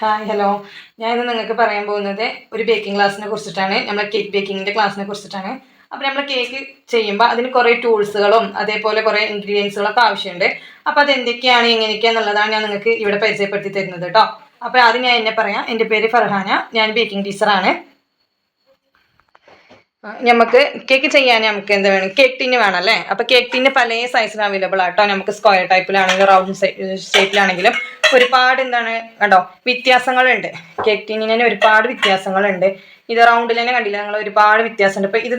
Hi hello. ഞാൻ ഇന്ന് നിങ്ങൾക്ക് പറയാൻ പോകുന്നത് ഒരു ബേക്കിംഗ് ക്ലാസ്സിനെ കുറിച്ചിട്ടാണ്. നമ്മളെ കേക്ക് ബേക്കിങ്ങിൻ്റെ ക്ലാസ്സിനെ കുറിച്ചിട്ടാണ്. അപ്പോൾ നമ്മൾ കേക്ക് ചെയ്യുമ്പോൾ അതിന് കുറേ ടൂൾസുകളും അതേപോലെ കുറേ ഇൻഗ്രീഡിയൻസുകളൊക്കെ ആവശ്യമുണ്ട്. അപ്പോൾ അതെന്തൊക്കെയാണ് എങ്ങനെയൊക്കെയാണെന്നുള്ളതാണ് ഞാൻ നിങ്ങൾക്ക് ഇവിടെ പരിചയപ്പെടുത്തി തരുന്നത് കേട്ടോ. അപ്പോൾ ആദ്യം ഞാൻ എന്നെ പറയാം. എൻ്റെ പേര് ഫർഹാന, ഞാൻ ബേക്കിംഗ് ടീച്ചറാണ്. നമുക്ക് കേക്ക് ചെയ്യാൻ നമുക്ക് എന്താ വേണം, കേക്ക് ടിന്ന് വേണം അല്ലേ. അപ്പോൾ കേക്ക് ടിന്ന് പല സൈസിന് അവൈലബിൾ ആട്ടോ. നമുക്ക് സ്ക്വയർ ടൈപ്പിലാണെങ്കിലും റൗണ്ട് ഷേപ്പിലാണെങ്കിലും ഒരുപാട് എന്താണ് കണ്ടോ വ്യത്യാസങ്ങളുണ്ട്. കേക്ക് ടിന്നിന് തന്നെ ഒരുപാട് വ്യത്യാസങ്ങളുണ്ട്. ഇത് റൗണ്ടിൽ തന്നെ കണ്ടില്ല നിങ്ങൾ, ഒരുപാട് വ്യത്യാസമുണ്ട്. ഇപ്പോൾ ഇത്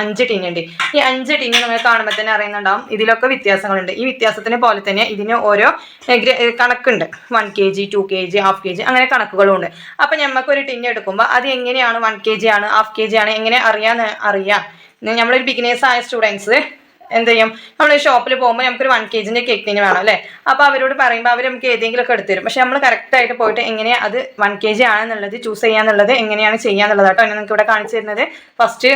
5 ടിന്നുണ്ട്. ഈ 5 ടിന്ന് നിങ്ങൾ കാണുമ്പോൾ തന്നെ അറിയുന്നുണ്ടാവും ഇതിലൊക്കെ വ്യത്യാസങ്ങളുണ്ട്. ഈ വ്യത്യാസത്തിന് പോലെ തന്നെ ഇതിന് ഓരോ കണക്കുണ്ട്. 1 kg 2 kg ഹാഫ് kg അങ്ങനെ കണക്കുകളും ഉണ്ട്. അപ്പം നമുക്കൊരു ടിന്ന് എടുക്കുമ്പോൾ അത് എങ്ങനെയാണ് 1 kg ആണ് ഹാഫ് kg ആണ് എങ്ങനെ അറിയാം. നമ്മളൊരു ബിഗിനേഴ്സ് ആയ സ്റ്റുഡൻസ് എന്ത് ചെയ്യും, നമ്മൾ ഷോപ്പിൽ പോകുമ്പോൾ നമുക്കൊരു 1 kg കേക്ക് ടിന്ന് വേണം അല്ലേ. അപ്പോൾ അവരോട് പറയുമ്പോൾ അവർ നമുക്ക് ഏതെങ്കിലുമൊക്കെ എടുത്തു തരും. പക്ഷെ നമ്മൾ കറക്റ്റായിട്ട് പോയിട്ട് എങ്ങനെയാണ് അത് 1 kg ആണെന്നുള്ളത് ചൂസ് ചെയ്യാന്നുള്ളത് എങ്ങനെയാണ് ചെയ്യാന്നുള്ളത് കേട്ടോ ഞാൻ നിങ്ങൾക്ക് ഇവിടെ കാണിച്ചു തരുന്നത്. ഫസ്റ്റ്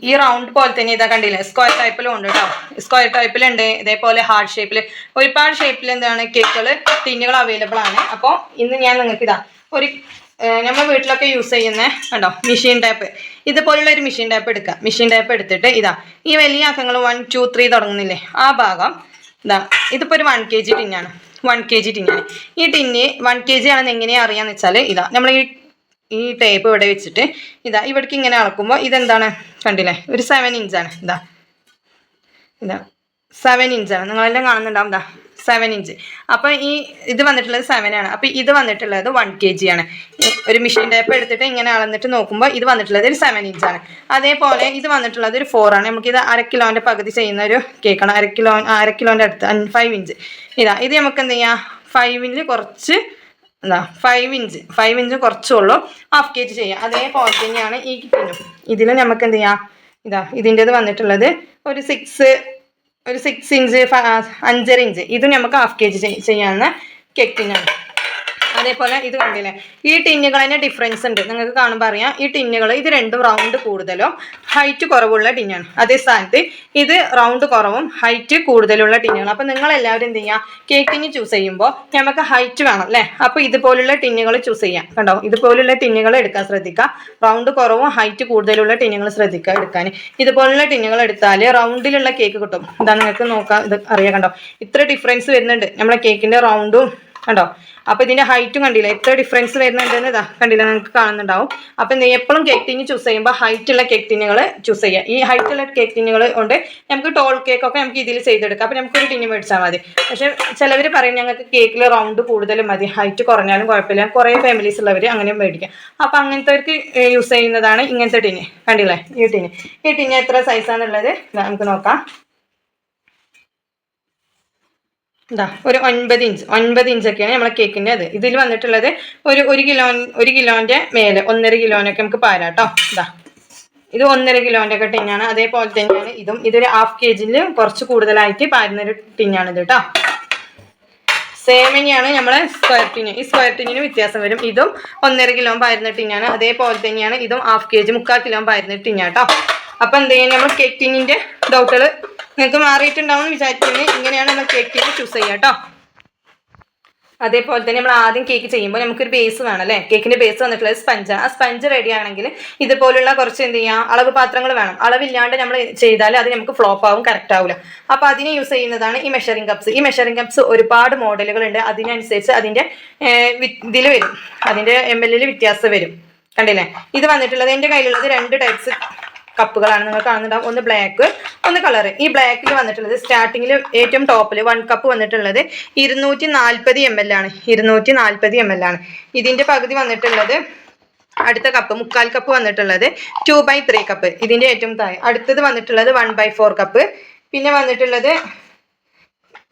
ഈ റൗണ്ട് പോലെ തന്നെ ഇതാ കണ്ടില്ലേ, സ്ക്വയർ ടൈപ്പിലും ഉണ്ട് കേട്ടോ. സ്ക്വയർ ടൈപ്പിലുണ്ട്, ഇതേപോലെ ഹാർഡ് ഷേപ്പിൽ, ഒരുപാട് ഷേപ്പിൽ എന്താണ് കേക്കുകൾ ടിന്നുകൾ അവൈലബിൾ ആണ്. അപ്പോൾ ഇന്ന് ഞാൻ നിങ്ങൾക്ക് ഇതാ ഒരു നമ്മൾ വീട്ടിലൊക്കെ യൂസ് ചെയ്യുന്ന കണ്ടോ മെഷീൻ ടാപ്പ്, ഇതുപോലുള്ള ഒരു മെഷീൻ ടാപ്പ് എടുക്കുക. മെഷീൻ ടാപ്പ് എടുത്തിട്ട് ഇതാ ഈ വലിയ അക്കങ്ങൾ 1 2 3 തുടങ്ങുന്നില്ലേ, ആ ഭാഗം ഇതാ ഇതിപ്പോൾ ഒരു 1 kg ടിന്നാണ്. 1 kg ടിന്നാണ്. ഈ ടിന്ന് 1 kg ആണെന്ന് എങ്ങനെയാണ് അറിയാന്ന് വെച്ചാൽ ഇതാ നമ്മൾ ഈ ടേപ്പ് ഇവിടെ വെച്ചിട്ട് ഇതാ ഇവിടേക്ക് ഇങ്ങനെ അളക്കുമ്പോൾ ഇതെന്താണ് കണ്ടില്ലേ, ഒരു 7 ഇഞ്ചാണ്. ഇതാ 7 ഇഞ്ചാണ്, നിങ്ങളെല്ലാം കാണുന്നുണ്ടാവും. ഇതാ 7 ഇഞ്ച്. അപ്പോൾ ഇത് വന്നിട്ടുള്ളത് 7 ആണ്. അപ്പോൾ ഇത് വന്നിട്ടുള്ളത് 1 kg ആണ്. ഒരു മെഷീൻ ടേപ്പ് എടുത്തിട്ട് ഇങ്ങനെ അളന്നിട്ട് നോക്കുമ്പോൾ ഇത് വന്നിട്ടുള്ളത് ഒരു 7 ഇഞ്ചാണ്. അതേപോലെ ഇത് വന്നിട്ടുള്ളത് ഒരു 4 ആണ്. നമുക്കിത് 1/2 കിലോൻ്റെ പകുതി ചെയ്യുന്ന ഒരു കേക്കാണ്. 1/2 കിലോൻ്റെ അടുത്ത് 5 ഇഞ്ച്. ഇത് നമുക്ക് എന്ത് ചെയ്യാം, 5 കുറച്ച് 5 ഇഞ്ച് കുറച്ചുള്ളൂ, ഹാഫ് kg ചെയ്യാം. അതേപോലെ തന്നെയാണ് ഈ കിറ്റിനും. ഇതിൽ നമുക്ക് എന്ത് ചെയ്യാം, ഇതിൻ്റെത് വന്നിട്ടുള്ളത് ഒരു 6 ഇഞ്ച് 5.5 ഇഞ്ച്. ഇത് നമുക്ക് ഹാഫ് kg ചെയ്യാവുന്ന കേക്ക് ടിന്നാണ്. അതേപോലെ ഇത് കണ്ടില്ലേ, ഈ ടിന്നുകൾ തന്നെ ഡിഫറൻസ് ഉണ്ട്. നിങ്ങൾക്ക് കാണുമ്പോൾ അറിയാം. ഈ ടിന്നുകൾ ഇത് രണ്ടും റൗണ്ട് കൂടുതലോ ഹൈറ്റ് കുറവുള്ള ടിന്നാണ്. അതേ സ്ഥാനത്ത് ഇത് റൗണ്ട് കുറവും ഹൈറ്റ് കൂടുതലുള്ള ടിന്നുകൾ. അപ്പോൾ നിങ്ങളെല്ലാവരും എന്ത് ചെയ്യുക, കേക്ക് ടിന്ന് ചൂസ് ചെയ്യുമ്പോൾ നമുക്ക് ഹൈറ്റ് വേണം അല്ലേ. അപ്പോൾ ഇതുപോലുള്ള ടിന്നുകൾ ചൂസ് ചെയ്യാം. കണ്ടോ, ഇതുപോലുള്ള ടിന്നുകൾ എടുക്കാൻ ശ്രദ്ധിക്കുക. റൗണ്ട് കുറവും ഹൈറ്റ് കൂടുതലുള്ള ടിന്നുകൾ ശ്രദ്ധിക്കുക എടുക്കാൻ. ഇതുപോലുള്ള ടിന്നുകൾ എടുത്താൽ റൗണ്ടിലുള്ള കേക്ക് കിട്ടും. ഇതാ നിങ്ങൾക്ക് നോക്കാം, ഇത് അറിയാം. കണ്ടോ, ഇത്ര ഡിഫറൻസ് വരുന്നുണ്ട് നമ്മളെ കേക്കിൻ്റെ റൗണ്ടും കണ്ടോ. അപ്പോൾ ഇതിൻ്റെ ഹൈറ്റും കണ്ടില്ല എത്ര ഡിഫറൻസ് വരുന്നുണ്ടെന്ന് ഇതാ കണ്ടില്ല, നിങ്ങൾക്ക് കാണുന്നുണ്ടാവും. അപ്പം എപ്പോഴും കേക്ക് ടിന്ന് ചൂസ് ചെയ്യുമ്പോൾ ഹൈറ്റുള്ള കേക്ക് ടിന്നുകൾ ചൂസ് ചെയ്യുക. ഈ ഹൈറ്റുള്ള കേക്ക് ടിന്നുകൾ കൊണ്ട് നമുക്ക് ടോൾ കേക്കൊക്കെ നമുക്ക് ഇതിൽ ചെയ്തെടുക്കാം. അപ്പോൾ നമുക്കൊരു ടിന്ന് മേടിച്ചാൽ മതി. പക്ഷേ ചിലവർ പറയും ഞങ്ങൾക്ക് കേക്കിൽ റൗണ്ട് കൂടുതലും മതി, ഹൈറ്റ് കുറഞ്ഞാലും കുഴപ്പമില്ല. കുറേ ഫാമിലീസ് ഉള്ളവർ അങ്ങനെ മേടിക്കാം. അപ്പോൾ അങ്ങനത്തെവർക്ക് യൂസ് ചെയ്യുന്നതാണ് ഇങ്ങനത്തെ ടിന്ന്. കണ്ടില്ലേ ഈ ടിന്ന് എത്ര സൈസാണുള്ളത് നമുക്ക് നോക്കാം. ഒരു 9 ഇഞ്ചൊക്കെയാണ് നമ്മളെ കേക്കിൻ്റെ അത്. ഇതിൽ വന്നിട്ടുള്ളത് ഒരു കിലോൻ്റെ മേലെ 1.5 കിലോനൊക്കെ നമുക്ക് പാരാട്ടോ. ഇത് 1.5 കിലോൻ്റെ ഒക്കെ ടിന്നാണ്. അതേപോലെ തന്നെയാണ് ഇതും. ഇതൊരു ഹാഫ് kgയിൽ കുറച്ച് കൂടുതലായിട്ട് പാരുന്നൊരു ടിന്നാണിത് കേട്ടോ. സെയിം തന്നെയാണ് നമ്മളെ സ്ക്വയർ ടിന്ന്. ഈ സ്ക്വയർ ടിന്നിന് വ്യത്യാസം വരും. ഇതും 1.5 കിലോ പാരുന്ന ടിന്നാണ്. അതേപോലെ തന്നെയാണ് ഇതും ഹാഫ് kg 3/4 കിലോ പാരുന്ന ടിന്നാട്ടോ. അപ്പം എന്ത് ചെയ്യാം, നമ്മൾ കേക്ക് ടിന്നിൻ്റെ ഡൗട്ടുകൾ നിങ്ങൾക്ക് മാറിയിട്ടുണ്ടാവും എന്ന് വിചാരിക്കുന്നത്. ഇങ്ങനെയാണ് നമ്മൾ കേക്ക് ടിന്ന് ചൂസ് ചെയ്യുക കേട്ടോ. അതേപോലെ തന്നെ നമ്മൾ ആദ്യം കേക്ക് ചെയ്യുമ്പോൾ നമുക്കൊരു ബേസ് വേണം അല്ലേ. കേക്കിൻ്റെ ബേസ് വന്നിട്ടുള്ളത് സ്പഞ്ചാണ്. ആ സ്പഞ്ച് റെഡി ആണെങ്കിൽ ഇതുപോലുള്ള കുറച്ച് എന്ത് ചെയ്യാം, അളവ് പാത്രങ്ങൾ വേണം. അളവില്ലാണ്ട് നമ്മൾ ചെയ്താൽ അത് നമുക്ക് ഫ്ലോപ്പ് ആവും, കറക്റ്റ് ആവില്ല. അപ്പോൾ അതിന് യൂസ് ചെയ്യുന്നതാണ് ഈ മെഷറിംഗ് കപ്സ്. ഈ മെഷറിംഗ് കപ്സ് ഒരുപാട് മോഡലുകളുണ്ട്. അതിനനുസരിച്ച് അതിൻ്റെ ഇതിൽ വരും, അതിൻ്റെ ml വ്യത്യാസം വരും. കണ്ടില്ലേ, ഇത് വന്നിട്ടുള്ളത് എൻ്റെ കയ്യിലുള്ളത് 2 ടൈപ്സ് കപ്പുകളാണ്. നിങ്ങൾ കാണുന്നുണ്ടാവും, ഒന്ന് ബ്ലാക്ക് ഒന്ന് കളർ. ഈ ബ്ലാക്കിൽ വന്നിട്ടുള്ളത് സ്റ്റാർട്ടിങ്ങിൽ ഏറ്റവും ടോപ്പിൽ 1 കപ്പ് വന്നിട്ടുള്ളത് 240 ml ആണ്. 240 ml ആണ്. ഇതിൻ്റെ പകുതി വന്നിട്ടുള്ളത് അടുത്ത കപ്പ് 3/4 കപ്പ് വന്നിട്ടുള്ളത് 2/3 കപ്പ്. ഇതിൻ്റെ ഏറ്റവും താഴെ അടുത്തത് വന്നിട്ടുള്ളത് 1/4 കപ്പ്. പിന്നെ വന്നിട്ടുള്ളത്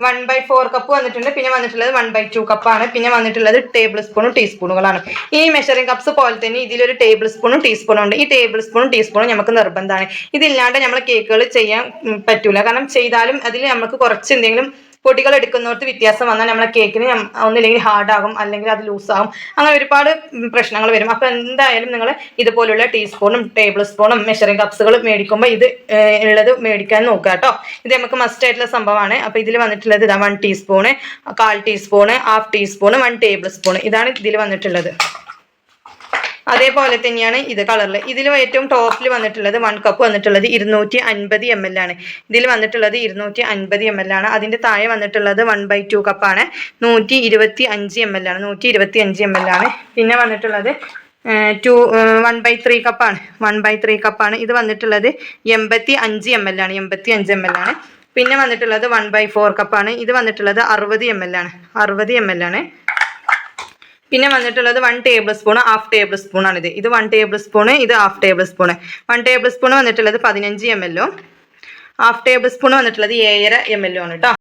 1/4 കപ്പ് വന്നിട്ടുണ്ട്. പിന്നെ വന്നിട്ടുള്ളത് 1/2 കപ്പാണ്. പിന്നെ വന്നിട്ടുള്ളത് ടേബിൾ സ്പൂണും ടീസ്പൂണുകളാണ്. ഈ മെഷറിംഗ് കപ്സ് പോലെ തന്നെ ഇതിലൊരു ടേബിൾ സ്പൂണും ടീസ്പൂണും ഉണ്ട്. ഈ ടേബിൾ സ്പൂണും ടീസ്പൂണും നമുക്ക് നിർബന്ധമാണ്. ഇതില്ലാണ്ട് നമ്മൾ കേക്കുകൾ ചെയ്യാൻ പറ്റൂല. കാരണം ചെയ്താലും അതിൽ നമുക്ക് കുറച്ച് എന്തെങ്കിലും പൊടികൾ എടുക്കുന്നോടത്ത് വ്യത്യാസം വന്നാൽ നമ്മളെ കേക്കിന് ഒന്നില്ലെങ്കിൽ ഹാർഡ് ആകും, അല്ലെങ്കിൽ അത് ലൂസാകും, അങ്ങനെ ഒരുപാട് പ്രശ്നങ്ങൾ വരും. അപ്പോൾ എന്തായാലും നിങ്ങൾ ഇതുപോലുള്ള ടീസ്പൂണും ടേബിൾ സ്പൂണും മെഷറിംഗ് കപ്സുകൾ മേടിക്കുമ്പോൾ ഇത് ഉള്ളത് മേടിക്കാൻ നോക്കുക കേട്ടോ. ഇത് നമുക്ക് മസ്റ്റ് ആയിട്ടുള്ള സംഭവമാണ്. അപ്പോൾ ഇതിൽ വന്നിട്ടുള്ളത് ഇതാ 1 teaspoon, 1/4 teaspoon, 1/2 teaspoon, 1 table spoon, ഇതാണ് ഇതിൽ വന്നിട്ടുള്ളത്. അതേപോലെ തന്നെയാണ് ഇത് കളറിൽ. ഇതിൽ ഏറ്റവും ടോപ്പിൽ വന്നിട്ടുള്ളത് 1 കപ്പ് വന്നിട്ടുള്ളത് 250 ml ആണ്. ഇതിൽ വന്നിട്ടുള്ളത് 250 ml ആണ്. അതിൻ്റെ താഴെ വന്നിട്ടുള്ളത് 1/2 കപ്പാണ്, 125 ml ആണ്, 125 ml ആണ്. പിന്നെ വന്നിട്ടുള്ളത് 1/3 കപ്പാണ്, 1/3 കപ്പാണ്. ഇത് വന്നിട്ടുള്ളത് 85 ml ആണ്, 85 ml ആണ്. പിന്നെ വന്നിട്ടുള്ളത് 1/4 കപ്പാണ്. ഇത് വന്നിട്ടുള്ളത് 60 ml ആണ്, 60 ml ആണ്. പിന്നെ വന്നിട്ടുള്ളത് 1 ടേബിൾ സ്പൂൺ, 1/2 ടേബിൾ സ്പൂൺ ആണിത്. ഇത് 1 ടേബിൾ സ്പൂണ്, ഇത് 1/2 ടേബിൾ സ്പൂണ്. 1 ടേബിൾ സ്പൂൺ വന്നിട്ടുള്ളത് 15 ml, 1/2 ടേബിൾ സ്പൂൺ വന്നിട്ടുള്ളത് 7.5 ml ആണ് കേട്ടോ.